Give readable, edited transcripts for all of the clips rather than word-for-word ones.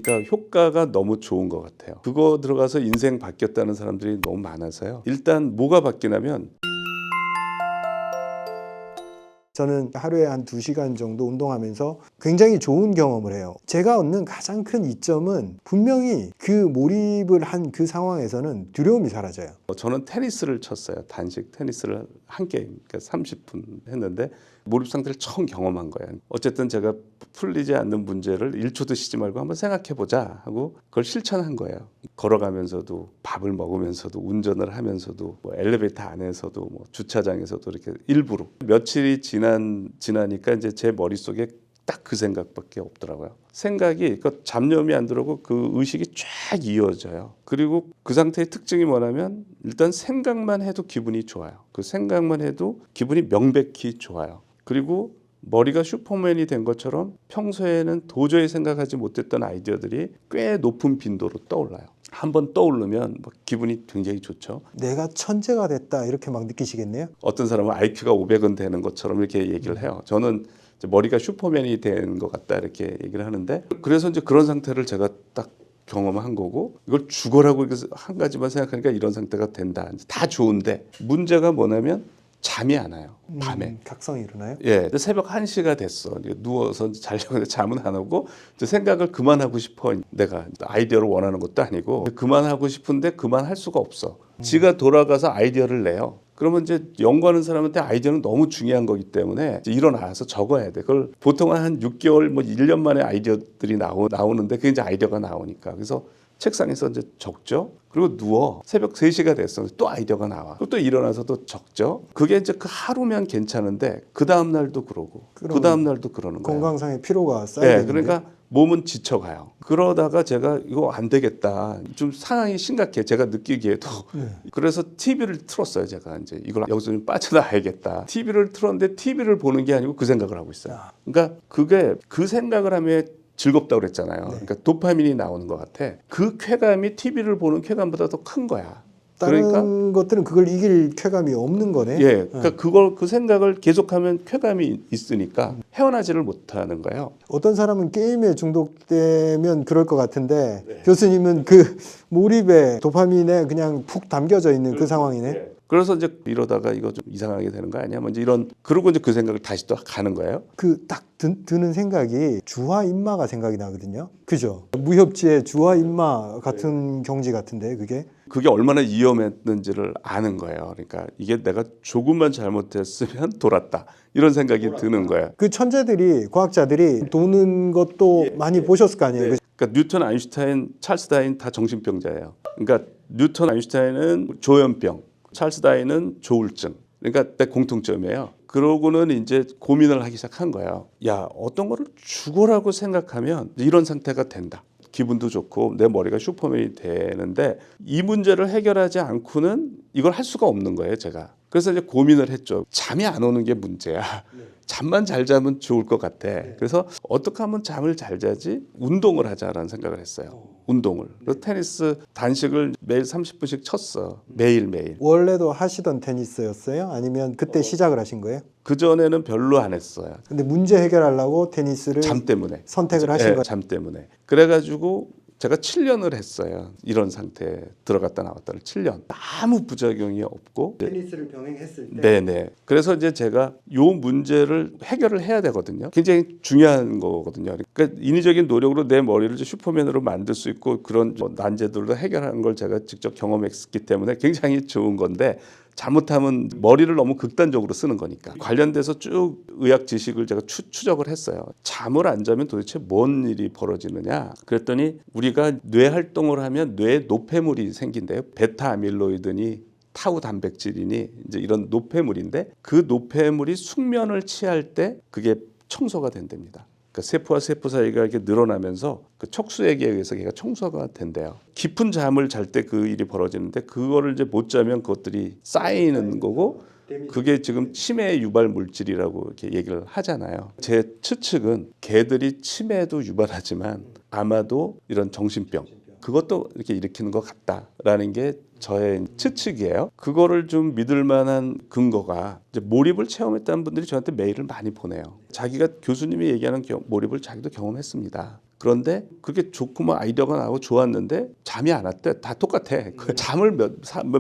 그러니까 효과가 너무 좋은 것 같아요. 그거 들어가서 인생 바뀌었다는 사람들이 너무 많아서요. 일단 뭐가 바뀌냐면 저는 하루에 한 2시간 정도 운동하면서 굉장히 좋은 경험을 해요. 제가 얻는 가장 큰 이점은 분명히 그 몰입을 한 그 상황에서는 두려움이 사라져요. 저는 테니스를 쳤어요. 단식 테니스를 한 게임, 그러니까 30분 했는데 몰입 상태를 처음 경험한 거예요. 어쨌든 제가 풀리지 않는 문제를 1초도 쉬지 말고 한번 생각해보자 하고 그걸 실천한 거예요. 걸어가면서도 밥을 먹으면서도 운전을 하면서도 뭐 엘리베이터 안에서도 뭐 주차장에서도 이렇게 일부러 며칠이 지나니까 이제 제 머릿속에 딱 그 생각밖에 없더라고요. 생각이 그 잡념이 안 들어오고 그 의식이 쫙 이어져요. 그리고 그 상태의 특징이 뭐냐면 일단 생각만 해도 기분이 좋아요. 그 생각만 해도 기분이 명백히 좋아요. 그리고 머리가 슈퍼맨이 된 것처럼 평소에는 도저히 생각하지 못했던 아이디어들이 꽤 높은 빈도로 떠올라요. 한번 떠오르면 기분이 굉장히 좋죠. 내가 천재가 됐다 이렇게 막 느끼시겠네요. 어떤 사람은 IQ가 500은 되는 것처럼 이렇게 얘기를 해요. 저는 머리가 슈퍼맨이 된 것 같다 이렇게 얘기를 하는데, 그래서 이제 그런 상태를 제가 딱 경험한 거고, 이걸 죽어라고 한 가지만 생각하니까 이런 상태가 된다. 다 좋은데 문제가 뭐냐면 잠이 안 와요. 밤에. 각성이 일어나요? 예, 새벽 1시가 됐어. 누워서 자려고 하는데 잠은 안 오고 생각을 그만하고 싶어. 내가 아이디어를 원하는 것도 아니고 그만하고 싶은데 그만할 수가 없어. 지가 돌아가서 아이디어를 내요. 그러면 이제 연구하는 사람한테 아이디어는 너무 중요한 거기 때문에 일어나서 적어야 돼. 그걸 보통 한 6개월, 뭐 1년 만에 아이디어들이 나오는데 그게 이제 아이디어가 나오니까. 그래서 책상에서 이제 적죠. 그리고 누워. 새벽 3시가 됐어. 또 아이디어가 나와. 또 일어나서 또 적죠. 그게 이제 그 하루면 괜찮은데 그 다음 날도 그러고 그 다음 날도 그러는 거예요. 건강상의 피로가 쌓이는데. 네, 그러니까 몸은 지쳐가요. 그러다가 제가 이거 안 되겠다. 좀 상황이 심각해. 제가 느끼기에도. 그래서 TV를 틀었어요. 제가 이제 이걸 여기서 좀 빠져나가야겠다. TV를 틀었는데 TV를 보는 게 아니고 그 생각을 하고 있어요. 그러니까 그게 그 생각을 하면 즐겁다고 그랬잖아요. 그러니까 도파민이 나오는 것 같아. 그 쾌감이 TV를 보는 쾌감보다 더 큰 거야. 다른 그러니까 것들은 그걸 이길 쾌감이 없는 거네. 예, 그러니까 그 생각을 계속하면 쾌감이 있으니까 헤어나지를 못하는 거예요. 어떤 사람은 게임에 중독되면 그럴 것 같은데 교수님은 그 몰입에 도파민에 그냥 푹 담겨져 있는 그 상황이네. 그래서 이제 이러다가 이거 좀 이상하게 되는 거 아니야? 뭐 이제 그러고 이제 그 생각을 다시 또 가는 거예요. 그 딱 드는 생각이 주화인마가 생각이 나거든요. 그죠? 무협지의 주화인마 같은 경지 같은데 그게 얼마나 위험했는지를 아는 거예요. 그러니까 이게 내가 조금만 잘못했으면 돌았다. 이런 생각이 드는 거예요. 그 천재들이 과학자들이 도는 것도 많이 보셨을 거 아니에요. 그러니까 뉴턴, 아인슈타인, 찰스 다윈 다 정신병자예요. 그러니까 뉴턴, 아인슈타인은 조현병, 찰스 다윈은 조울증. 그러니까 내 공통점이에요. 그러고는 이제 고민을 하기 시작한 거예요. 야, 어떤 거를 죽어라고 생각하면 이런 상태가 된다. 기분도 좋고 내 머리가 슈퍼맨이 되는데 이 문제를 해결하지 않고는 이걸 할 수가 없는 거예요, 제가. 그래서 이제 고민을 했죠. 잠이 안 오는 게 문제야. 잠만 잘 자면 좋을 것 같아. 그래서 어떻게 하면 잠을 잘 자지? 운동을 하자라는 생각을 했어요. 운동을. 그래서 테니스 단식을 매일 30분씩 쳤어. 매일매일. 원래도 하시던 테니스였어요? 아니면 그때 시작을 하신 거예요? 그전에는 별로 안 했어요. 근데 문제 해결하려고 테니스를 잠 때문에. 선택을 하신 거예요? 잠 때문에. 그래가지고 제가 7년을 했어요. 이런 상태에 들어갔다 나왔다를 7년. 아무 부작용이 없고. 테니스를 병행했을 때? 네네. 그래서 이제 제가 요 문제를 해결을 해야 되거든요. 굉장히 중요한 거거든요. 그러니까 인위적인 노력으로 내 머리를 이제 슈퍼맨으로 만들 수 있고 그런 난제들도 해결하는 걸 제가 직접 경험했기 때문에 굉장히 좋은 건데, 잘못하면 머리를 너무 극단적으로 쓰는 거니까. 관련돼서 쭉 의학 지식을 제가 추적을 했어요. 잠을 안 자면 도대체 뭔 일이 벌어지느냐. 그랬더니 우리가 뇌 활동을 하면 뇌에 노폐물이 생긴대요. 베타 아밀로이드니 타우 단백질이니 이제 이런 노폐물인데, 그 노폐물이 숙면을 취할 때 그게 청소가 된답니다. 그러니까 세포와 세포 사이가 이렇게 늘어나면서 그 척수액에 의해서 걔가 청소가 된대요. 깊은 잠을 잘 때 그 일이 벌어지는데, 그거를 이제 못 자면 그것들이 쌓이는 거고, 그게 지금 치매 유발 물질이라고 이렇게 얘기를 하잖아요. 제 추측은 개들이 치매도 유발하지만 아마도 이런 정신병, 그것도 이렇게 일으키는 것 같다라는 게 저의 추측이에요. 그거를 좀 믿을 만한 근거가 이제 몰입을 체험했다는 분들이 저한테 메일을 많이 보내요. 자기가 교수님이 얘기하는 몰입을 자기도 경험했습니다. 그런데 그게 좋고 뭐 아이디어가 나고 좋았는데 잠이 안 왔대. 다 똑같아. 그 잠을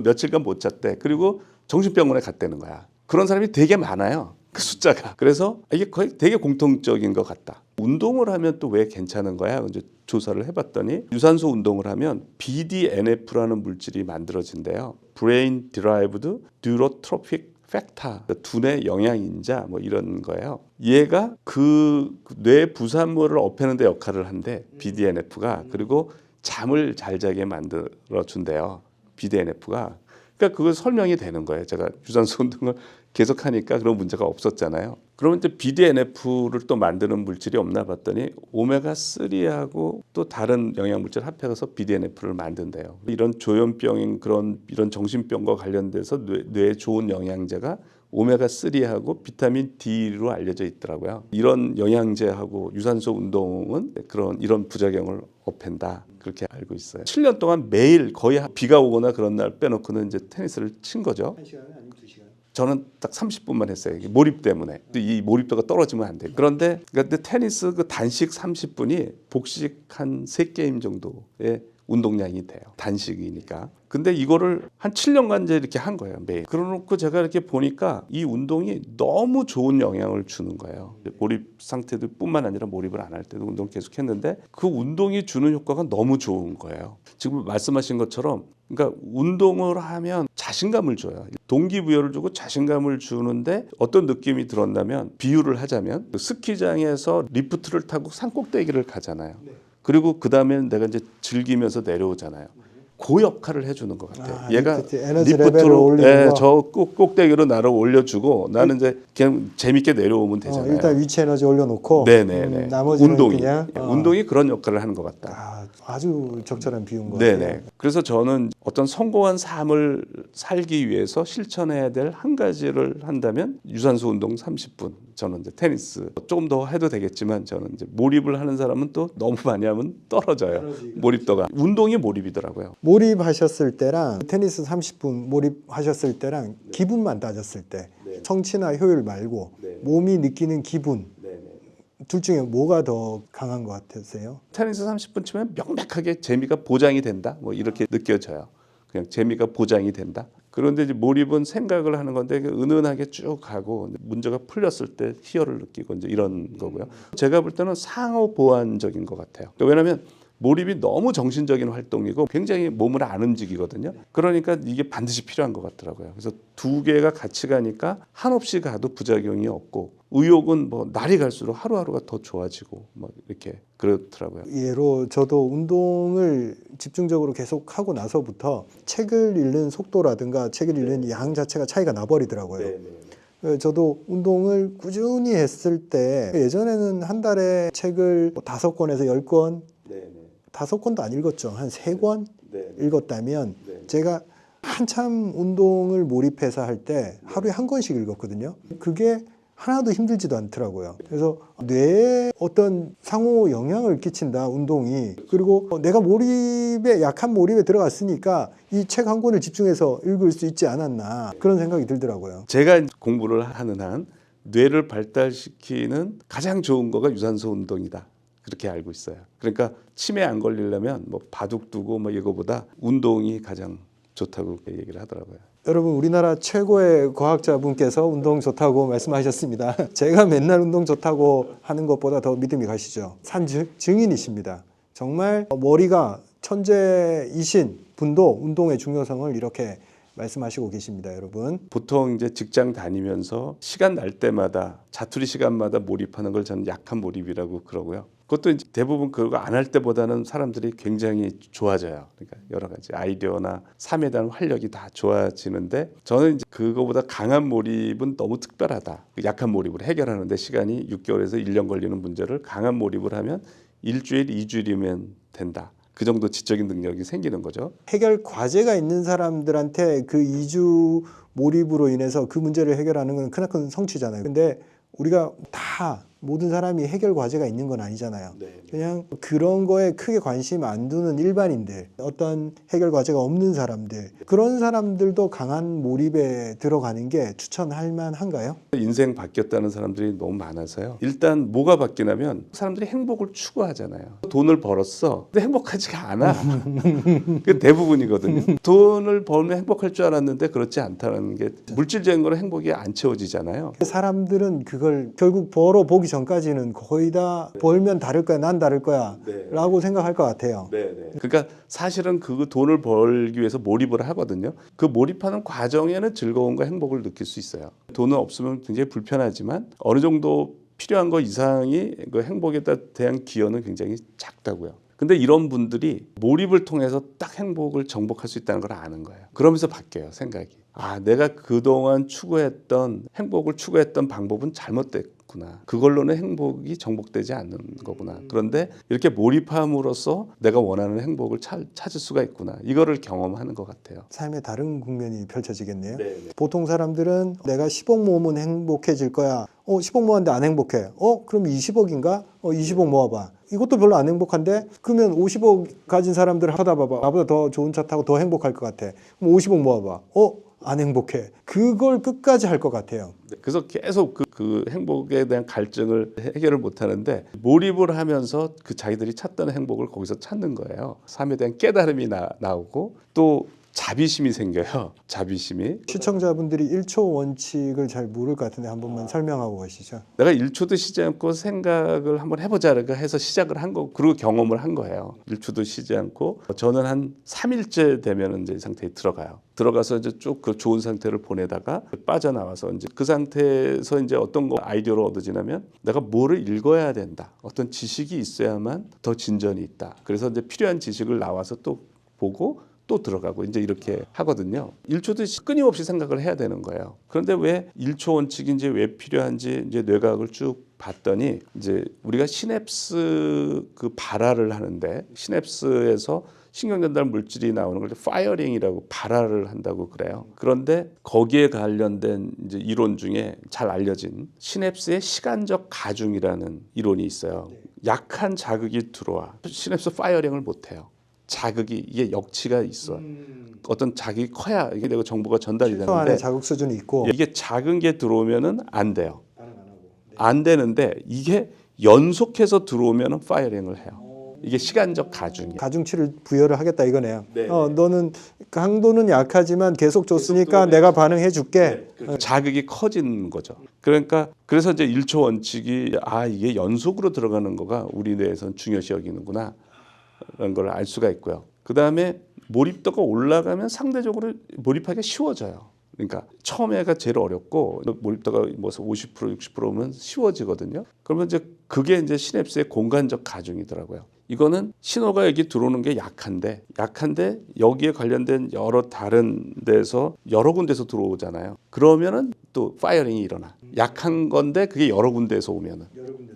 며칠간 못 잤대. 그리고 정신병원에 갔다는 거야. 그런 사람이 되게 많아요. 그 숫자가. 그래서 이게 거의 되게 공통적인 것 같다. 운동을 하면 또 왜 괜찮은 거야? 이제 조사를 해봤더니 유산소 운동을 하면 BDNF라는 물질이 만들어진대요. Brain Derived Neurotrophic Factor, 두뇌 영양인자 뭐 이런 거예요. 얘가 그 뇌 부산물을 없애는 데 역할을 한대. BDNF가. 그리고 잠을 잘 자게 만들어 준대요. BDNF가. 그러니까 그거 설명이 되는 거예요. 제가 유산소 운동을 계속 하니까 그런 문제가 없었잖아요. 그러면 이제 BDNF를 또 만드는 물질이 없나 봤더니 오메가3하고 또 다른 영양물질 합해서 BDNF를 만든대요. 이런 조현병인 이런 정신병과 관련돼서 뇌에 좋은 영양제가 오메가3하고 비타민 D로 알려져 있더라고요. 이런 영양제하고 유산소 운동은 이런 부작용을 없앤다. 그렇게 알고 있어요. 7년 동안 매일 거의 비가 오거나 그런 날 빼놓고는 이제 테니스를 친 거죠. 1시간 아니면 2시간? 저는 딱 30분만 했어요. 몰입 때문에. 이 몰입도가 떨어지면 안 돼요. 그런데 테니스 그 단식 30분이 복식 한 3게임 정도의 운동량이 돼요. 단식이니까. 근데 이거를 한 7년간 이제 이렇게 한 거예요. 매일. 그러놓고 제가 이렇게 보니까 이 운동이 너무 좋은 영향을 주는 거예요. 몰입 상태도 뿐만 아니라 몰입을 안 할 때도 운동 계속 했는데 그 운동이 주는 효과가 너무 좋은 거예요. 지금 말씀하신 것처럼 그러니까 운동을 하면 자신감을 줘요. 동기부여를 주고 자신감을 주는데 어떤 느낌이 들었냐면 비유를 하자면 스키장에서 리프트를 타고 산꼭대기를 가잖아요. 그리고 그 다음에 내가 이제 즐기면서 내려오잖아요. 그 역할을 해주는 것 같아요. 얘가 에너지 레벨을 올리는 거. 저 꼭대기로 나를 올려주고 나는 이제 그냥 재밌게 내려오면 되잖아요. 일단 위치 에너지 올려놓고 네네네. 나머지는 운동이 그냥 운동이 그런 역할을 하는 것 같다. 아주 적절한 비유인 것 네네. 같아요. 그래서 저는 어떤 성공한 삶을 살기 위해서 실천해야 될 한 가지를 한다면 유산소 운동 30분. 저는 이제 테니스 조금 더 해도 되겠지만 저는 이제 몰입을 하는 사람은 또 너무 많이 하면 떨어져요. 몰입도가. 운동이 몰입이더라고요. 몰입하셨을 때랑 테니스 30분 몰입하셨을 때랑 기분만 따졌을 때 성취나 효율 말고 몸이 느끼는 기분 둘 중에 뭐가 더 강한 것 같으세요? 테니스 30분 치면 명백하게 재미가 보장이 된다. 뭐 이렇게 느껴져요. 그냥 재미가 보장이 된다. 그런데 이제 몰입은 생각을 하는 건데 은은하게 쭉 가고 문제가 풀렸을 때 희열을 느끼고 이제 이런 거고요. 제가 볼 때는 상호 보완적인 것 같아요. 왜냐하면 몰입이 너무 정신적인 활동이고 굉장히 몸을 안 움직이거든요. 그러니까 이게 반드시 필요한 것 같더라고요. 그래서 두 개가 같이 가니까 한없이 가도 부작용이 없고 의욕은 뭐 날이 갈수록 하루하루가 더 좋아지고 뭐 이렇게 그렇더라고요. 예로 저도 운동을 집중적으로 계속 하고 나서부터 책을 읽는 속도라든가 책을 읽는 양 자체가 차이가 나버리더라고요. 저도 운동을 꾸준히 했을 때 예전에는 한 달에 책을 5권에서 10권 5권도 안 읽었죠. 한 3권 읽었다면 제가 한참 운동을 몰입해서 할 때 하루에 1권씩 읽었거든요. 그게 하나도 힘들지도 않더라고요. 그래서 뇌에 어떤 상호 영향을 끼친다, 운동이. 그리고 내가 약한 몰입에 들어갔으니까 이 책 한 권을 집중해서 읽을 수 있지 않았나 그런 생각이 들더라고요. 제가 공부를 하는 한 뇌를 발달시키는 가장 좋은 거가 유산소 운동이다. 그렇게 알고 있어요. 그러니까 치매 안 걸리려면 뭐 바둑 두고 뭐 이거보다 운동이 가장 좋다고 얘기를 하더라고요. 여러분 우리나라 최고의 과학자분께서 운동 좋다고 말씀하셨습니다. 제가 맨날 운동 좋다고 하는 것보다 더 믿음이 가시죠. 산 증인이십니다. 정말 머리가 천재이신 분도 운동의 중요성을 이렇게 말씀하시고 계십니다, 여러분. 보통 이제 직장 다니면서 시간 날 때마다 자투리 시간마다 몰입하는 걸 저는 약한 몰입이라고 그러고요. 그것도 이제 대부분 그거 안 할 때보다는 사람들이 굉장히 좋아져요. 그러니까 여러 가지 아이디어나 삶에 대한 활력이 다 좋아지는데 저는 이제 그거보다 강한 몰입은 너무 특별하다. 약한 몰입을 해결하는데 시간이 6개월에서 1년 걸리는 문제를 강한 몰입을 하면 일주일, 2주일이면 된다. 그 정도 지적인 능력이 생기는 거죠. 해결 과제가 있는 사람들한테 그 2주 몰입으로 인해서 그 문제를 해결하는 건 크나큰 성취잖아요. 근데 우리가 다 모든 사람이 해결 과제가 있는 건 아니잖아요. 네. 그냥 그런 거에 크게 관심 안 두는 일반인들, 어떤 해결 과제가 없는 사람들, 그런 사람들도 강한 몰입에 들어가는 게 추천할 만한가요? 인생 바뀌었다는 사람들이 너무 많아서요. 일단 뭐가 바뀌냐면 사람들이 행복을 추구하잖아요. 돈을 벌었어. 근데 행복하지가 않아. 그게 대부분이거든요. 돈을 벌면 행복할 줄 알았는데 그렇지 않다는 게 물질적인 거는 행복이 안 채워지잖아요. 사람들은 그걸 결국 벌어보기 전까지는 거의 다 벌면 다를 거야, 난 다를 거야 네. 라고 생각할 것 같아요. 그러니까 사실은 그 돈을 벌기 위해서 몰입을 하거든요. 그 몰입하는 과정에는 즐거움과 행복을 느낄 수 있어요. 돈은 없으면 굉장히 불편하지만 어느 정도 필요한 거 이상이 그 행복에 대한 기여는 굉장히 작다고요. 근데 이런 분들이 몰입을 통해서 딱 행복을 정복할 수 있다는 걸 아는 거예요. 그러면서 바뀌어요, 생각이. 아, 내가 그동안 행복을 추구했던 방법은 잘못됐구나. 그걸로는 행복이 정복되지 않는 거구나. 그런데 이렇게 몰입함으로써 내가 원하는 행복을 찾을 수가 있구나. 이거를 경험하는 것 같아요. 삶의 다른 국면이 펼쳐지겠네요. 보통 사람들은 내가 10억 모으면 행복해질 거야. 10억 모았는데 안 행복해. 그럼 20억인가? 20억 모아봐. 이것도 별로 안 행복한데? 그러면 50억 가진 사람들 하다 봐봐. 나보다 더 좋은 차 타고 더 행복할 것 같아. 그럼 50억 모아봐. 안 행복해. 그걸 끝까지 할 것 같아요. 그래서 계속 그 행복에 대한 갈증을 해결을 못 하는데 몰입을 하면서 그 자기들이 찾던 행복을 거기서 찾는 거예요. 삶에 대한 깨달음이 나오고 또 자비심이 생겨요. 자비심이. 시청자분들이 1초 원칙을 잘 모를 것 같은데 한 번만 설명하고 가시죠. 내가 1초도 쉬지 않고 생각을 한번 해보자라고 해서 시작을 한 거, 그리고 경험을 한 거예요. 1초도 쉬지 않고 저는 한 3일째 되면 이제 이 상태에 들어가요. 들어가서 이제 쭉 그 좋은 상태를 보내다가 빠져나와서 이제 그 상태에서 이제 어떤 거 아이디어를 얻어지냐면 내가 뭐를 읽어야 된다. 어떤 지식이 있어야만 더 진전이 있다. 그래서 이제 필요한 지식을 나와서 또 보고 또 들어가고 이제 이렇게 하거든요. 1초도 끊임없이 생각을 해야 되는 거예요. 그런데 왜 1초 원칙인지 왜 필요한지 이제 뇌과학을 쭉 봤더니 이제 우리가 시냅스 그 발화를 하는데 시냅스에서 신경 전달 물질이 나오는 걸 파이어링이라고 발화를 한다고 그래요. 그런데 거기에 관련된 이제 이론 중에 잘 알려진 시냅스의 시간적 가중이라는 이론이 있어요. 약한 자극이 들어와 시냅스 파이어링을 못 해요. 자극이 이게 역치가 있어. 어떤 자극이 커야 이게 내가 정보가 전달이 최소한의 되는데 자극 수준이 있고 이게 작은 게 들어오면은 안 돼요. 안 되는데 이게 연속해서 들어오면은 파이어링을 해요. 이게 시간적 가중이에요. 가중치를 부여를 하겠다 이거네요. 네. 너는 강도는 약하지만 계속 줬으니까 들어오면- 내가 반응해 줄게. 자극이 커지는 거죠. 그러니까 그래서 이제 1초 원칙이 이게 연속으로 들어가는 거가 우리 뇌에선 중요시 여기는구나 라는 걸 알 수가 있고요. 그다음에 몰입도가 올라가면 상대적으로 몰입하기가 쉬워져요. 그러니까 처음에가 제일 어렵고 몰입도가 뭐 50% 60%면 쉬워지거든요. 그러면 이제 그게 이제 시냅스의 공간적 가중이더라고요. 이거는 신호가 여기 들어오는 게 약한데 여기에 관련된 여러 다른 데서 여러 군데서 들어오잖아요. 그러면은 또 파이어링이 일어나. 약한 건데 그게 여러 군데에서 오면은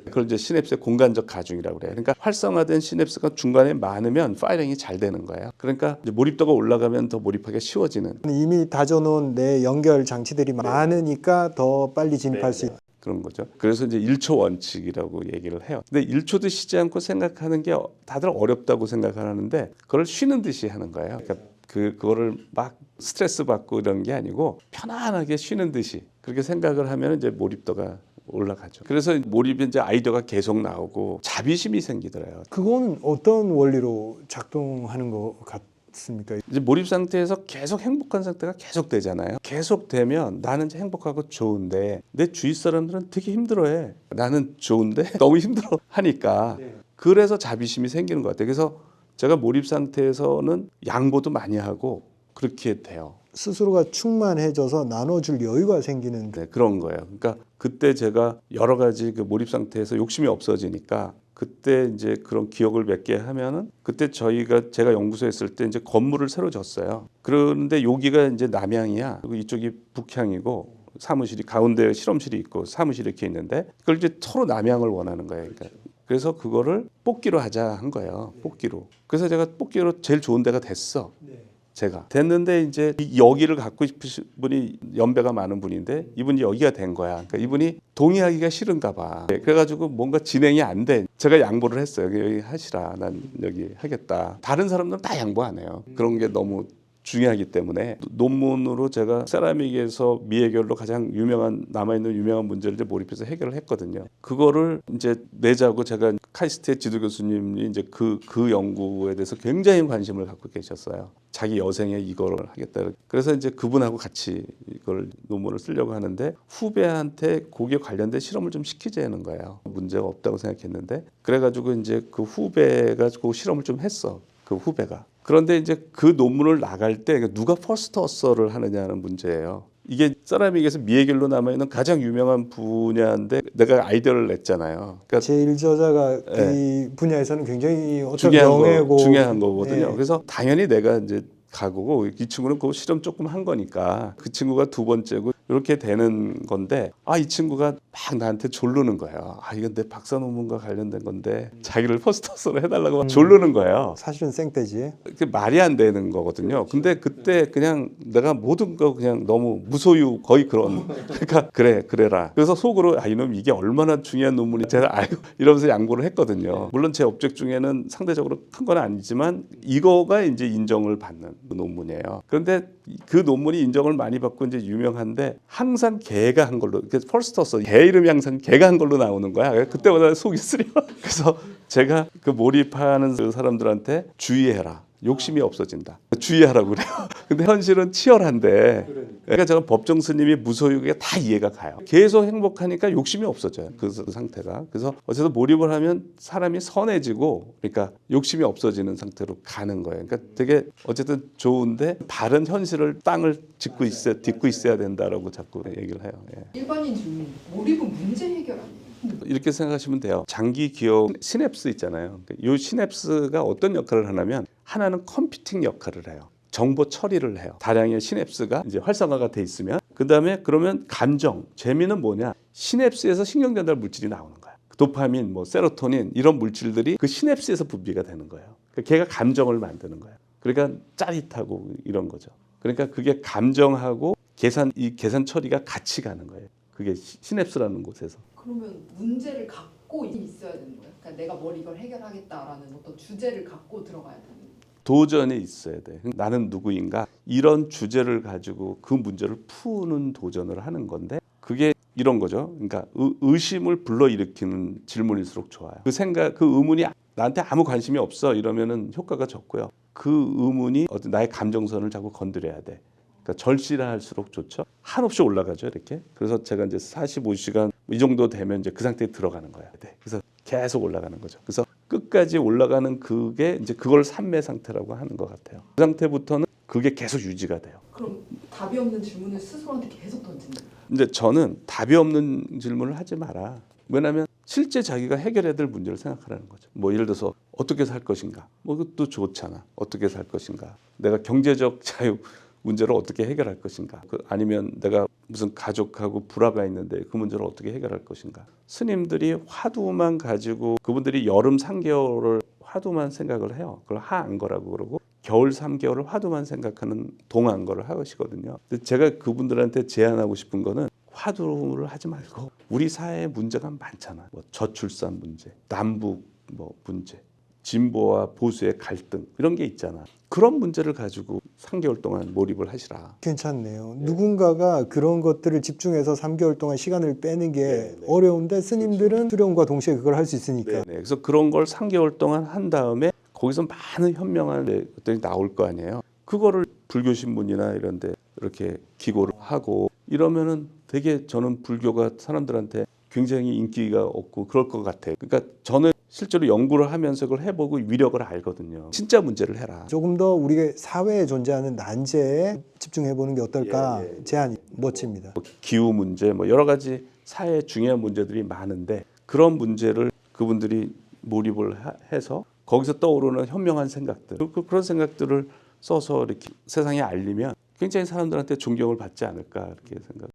그걸 이제 시냅스의 공간적 가중이라고 그래요. 그러니까 활성화된 시냅스가 중간에 많으면 파이어링이 잘 되는 거예요. 그러니까 이제 몰입도가 올라가면 더 몰입하기가 쉬워지는 이미 다져놓은 내 연결 장치들이 많으니까 더 빨리 진입할 수 있다. 그런 거죠. 그래서 이제 1초 원칙이라고 얘기를 해요. 근데 1초도 쉬지 않고 생각하는 게 다들 어렵다고 생각하는데 그걸 쉬는 듯이 하는 거예요. 그러니까 그거를 막 스트레스 받고 이런 게 아니고 편안하게 쉬는 듯이 그렇게 생각을 하면 이제 몰입도가 올라가죠. 그래서 몰입이 이제 아이디어가 계속 나오고 자비심이 생기더라고요. 그건 어떤 원리로 작동하는 것 같습니까? 이제 몰입 상태에서 계속 행복한 상태가 계속 되잖아요. 계속 되면 나는 이제 행복하고 좋은데 내 주위 사람들은 되게 힘들어해. 나는 좋은데 너무 힘들어 하니까 그래서 자비심이 생기는 것 같아요. 그래서 제가 몰입 상태에서는 양보도 많이 하고 그렇게 돼요. 스스로가 충만해져서 나눠줄 여유가 생기는 네, 그런 거예요. 그러니까 그때 제가 여러 가지 그 몰입 상태에서 욕심이 없어지니까 그때 이제 그런 기억을 몇 개 하면은 그때 제가 연구소에 있을 때 이제 건물을 새로 졌어요. 그런데 여기가 이제 남향이야. 그리고 이쪽이 북향이고 사무실이 가운데 실험실이 있고 사무실이 이렇게 있는데 그걸 이제 서로 남향을 원하는 거예요. 그러니까 그래서 그거를 뽑기로 하자 한 거예요. 뽑기로. 그래서 제가 뽑기로 제일 좋은 데가 됐어. 제가 됐는데 이제 여기를 갖고 싶으신 분이 연배가 많은 분인데 이분이 여기가 된 거야. 그러니까 이분이 동의하기가 싫은가 봐. 그래가지고 뭔가 진행이 안 돼. 제가 양보를 했어요. 여기 하시라. 난 여기 하겠다. 다른 사람들은 다 양보 안 해요. 그런 게 너무 중요하기 때문에 논문으로 제가 세라믹에서 미해결로 가장 유명한 남아있는 유명한 문제를 이제 몰입해서 해결을 했거든요. 그거를 이제 내자고 제가 카이스트의 지도 교수님이 이제 그 연구에 대해서 굉장히 관심을 갖고 계셨어요. 자기 여생에 이거를 하겠다. 그래서 이제 그분하고 같이 이걸 논문을 쓰려고 하는데 후배한테 거기에 관련된 실험을 좀 시키자는 거예요. 문제가 없다고 생각했는데 그래가지고 이제 그 후배가 그 실험을 좀 했어. 그 후배가. 그런데 이제 그 논문을 나갈 때 누가 퍼스트 어서를 하느냐는 문제예요. 이게 세라믹에서 미해결로 남아있는 가장 유명한 분야인데 내가 아이디어를 냈잖아요. 그러니까 제1저자가 이 분야에서는 굉장히 어떤 명예고 중요한 거거든요. 예. 그래서 당연히 내가 이제 가고고 이 친구는 그 실험 조금 한 거니까 그 친구가 두 번째고 이렇게 되는 건데 이 친구가 막 나한테 졸르는 거예요. 이건 내 박사 논문과 관련된 건데 자기를 포스터스로 해달라고 막 졸르는 거예요. 사실은 생떼지. 그게 말이 안 되는 거거든요. 근데 그때 그냥 내가 모든 거 그냥 너무 무소유 거의 그런 그러니까 그래라. 그래서 속으로 이놈 이게 얼마나 중요한 논문이 제가 알고 이러면서 양보를 했거든요. 물론 제 업적 중에는 상대적으로 큰 건 아니지만 이거가 이제 인정을 받는 논문이에요. 그런데 그 논문이 인정을 많이 받고 이제 유명한데 항상 걔가 한 걸로 퍼스터스 걔 이름이 항상 걔가 한 걸로 나오는 거야. 그때마다 속이 쓰려. 그래서 제가 그 몰입하는 그 사람들한테 주의해라. 욕심이 없어진다. 주의하라고 그래요. 근데 현실은 치열한데 그러니까 제가 법정 스님이 무소유가 다 이해가 가요. 계속 행복하니까 욕심이 없어져요. 그 상태가. 그래서 어쨌든 몰입을 하면 사람이 선해지고 그러니까 욕심이 없어지는 상태로 가는 거예요. 그러니까 되게 어쨌든 좋은데 다른 현실을 땅을 뒷고 있어야 된다라고 자꾸 얘기를 해요. 예. 일반인 질문, 몰입은 문제 해결 아니에요? 이렇게 생각하시면 돼요. 장기 기억 시냅스 있잖아요. 이 시냅스가 어떤 역할을 하냐면 하나는 컴퓨팅 역할을 해요. 정보 처리를 해요. 다량의 시냅스가 이제 활성화가 돼 있으면 그다음에 그러면 감정, 재미는 뭐냐? 시냅스에서 신경 전달 물질이 나오는 거야. 도파민, 세로토닌 이런 물질들이 그 시냅스에서 분비가 되는 거예요. 그러니까 걔가 감정을 만드는 거예요. 그러니까 짜릿하고 이런 거죠. 그러니까 그게 감정하고 이 계산 처리가 같이 가는 거예요. 그게 시냅스라는 곳에서. 그러면 문제를 갖고 있어야 되는 거예요? 그러니까 내가 이걸 해결하겠다라는 어떤 주제를 갖고 들어가야 되는 거예요? 도전이 있어야 돼. 나는 누구인가? 이런 주제를 가지고 그 문제를 푸는 도전을 하는 건데 그게 이런 거죠. 그러니까 의심을 불러일으키는 질문일수록 좋아요. 그 의문이 나한테 아무 관심이 없어 이러면은 효과가 적고요. 그 의문이 나의 감정선을 자꾸 건드려야 돼. 그러니까 절실할수록 좋죠. 한없이 올라가죠, 이렇게. 그래서 제가 이제 45시간 이 정도 되면 이제 그 상태에 들어가는 거예요. 네. 그래서 계속 올라가는 거죠. 그래서 끝까지 올라가는 그게 이제 그걸 산매 상태라고 하는 것 같아요. 그 상태부터는 그게 계속 유지가 돼요. 그럼 답이 없는 질문을 스스로한테 계속 던진다. 근데 저는 답이 없는 질문을 하지 마라. 왜냐하면 실제 자기가 해결해야 될 문제를 생각하라는 거죠. 예를 들어서 어떻게 살 것인가. 그것도 좋잖아. 어떻게 살 것인가. 내가 경제적 자유 문제를 어떻게 해결할 것인가. 아니면 내가 무슨 가족하고 불화가 있는데 그 문제를 어떻게 해결할 것인가. 스님들이 화두만 가지고 그분들이 여름 3개월을 화두만 생각을 해요. 그걸 하안거라고 그러고 겨울 3개월을 화두만 생각하는 동안거를 하시거든요. 근데 제가 그분들한테 제안하고 싶은 거는 화두를 하지 말고 우리 사회에 문제가 많잖아. 저출산 문제, 남북 문제, 진보와 보수의 갈등 이런 게 있잖아. 그런 문제를 가지고 3개월 동안 몰입을 하시라. 괜찮네요. 누군가가 그런 것들을 집중해서 3개월 동안 시간을 빼는 게 어려운데 스님들은 수련과 동시에 그걸 할 수 있으니까. 그래서 그런 걸 3개월 동안 한 다음에 거기서 많은 현명한 것들이 나올 거 아니에요. 그거를 불교 신문이나 이런 데 이렇게 기고를 하고 이러면은 되게 저는 불교가 사람들한테 굉장히 인기가 없고 그럴 것 같아요. 그러니까 저는 실제로 연구를 하면서 그걸 해보고 위력을 알거든요. 진짜 문제를 해라. 조금 더 우리가 사회에 존재하는 난제에 집중해보는 게 어떨까 제안이 멋집니다. 기후 문제 여러 가지 사회 중요한 문제들이 많은데 그런 문제를 그분들이 몰입을 해서 거기서 떠오르는 현명한 생각들 그런 생각들을 써서 이렇게 세상에 알리면 굉장히 사람들한테 존경을 받지 않을까 이렇게 생각.